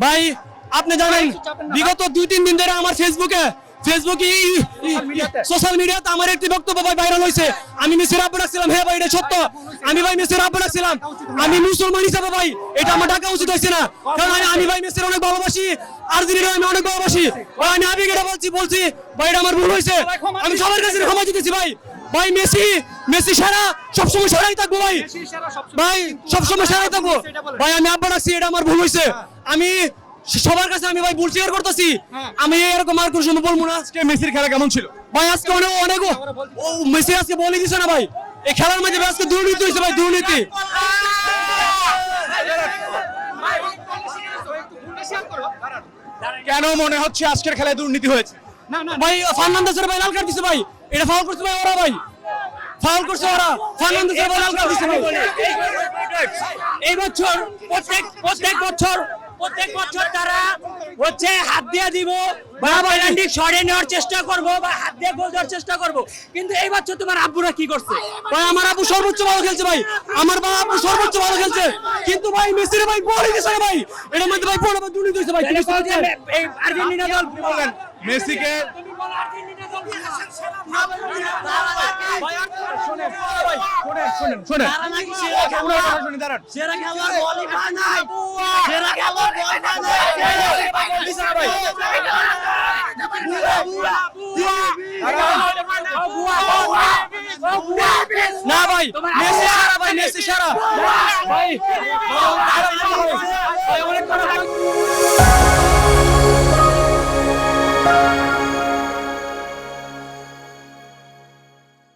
ভাই আপনি জানেন বিগত 2-3 দিন ধরে আমার ফেসবুকে সোশ্যাল মিডিয়াতে আমার একটি বক্তব্য ভাই ভাইরাল হয়েছে। আমি মেসির আব্বা ডাকছিলাম, হ্যাঁ ভাই এটা সত্য, আমি ভাই মেসির আব্বা ডাকছিলাম। আমি মুসলমান হিসাবে ভাই এটা আমার ডাকা উচিত হয়েছে না, কারণ আমি ভাই মেসির অনেক ভালোবাসি, আর্জেন্টিনা আমি অনেক ভালোবাসি ভাই। আমি আবেগে বলছি ভাই এটা আমার ভুল হয়েছে, আমি সবার কাছে ক্ষমা চাইতেছি ভাই। ভাই মেসি সারা সবসময় সারাই থাকবো ভাই, ভাই সবসময় সারাই থাকবো ভাই। আমি আব্বা ডাকছি, এটা আমার ভুল হয়েছে। আমি সবার কাছে আমি ভাই ভুল স্বীকার করতেছি। আমি এরকম আর কোনো সময় বলবো না। আজকে মেসির খেলা কেমন ছিল ভাই আজকে অনেক ও মেসি আজকে বলে দিছে না ভাই, এই খেলার মধ্যে আজকে দুর্নীতি হয়েছে ভাই, দুর্নীতি। কেন মনে হচ্ছে আজকের খেলায় দুর্নীতি হয়েছে? ভাই ফার্নান্দেসের ভাই লাল কার্ড দিছে ভাই, এটা ফাউল করছে ভাই ওরা, ভাই ফাউল করছে ওরা, ফার্নান্দেসের ভাই লাল কার্ড দিছে ভাই। এই বছর প্রত্যেক বছর তারা হচ্ছে হাত দিয়ে দিব বা পেনাল্টি সরে নেওয়ার চেষ্টা করব বা হাত দিয়ে গোল দেওয়ার চেষ্টা করব, কিন্তু এই বছর তোমার আব্বুরা কি করছে? ভাই আমার আব্বু সর্বোচ্চ ভালো খেলছে ভাই, আমার আব্বু সর্বোচ্চ ভালো খেলছে, কিন্তু ভাই মেসির ভাই বলে দিছে ভাই, এর মধ্যে ভাই বড় দুর্নীতি হয়েছে ভাই। এই আর্জেন্টিনা দল বলেন মেসিকে শোনেন সেরা খেলোয়াড় বলই পায় নাই, সেরা খেলোয়াড় বলই পায় না ভাই মেসি সারা, ভাই মেসি সারা ভাই, ভাই অনেক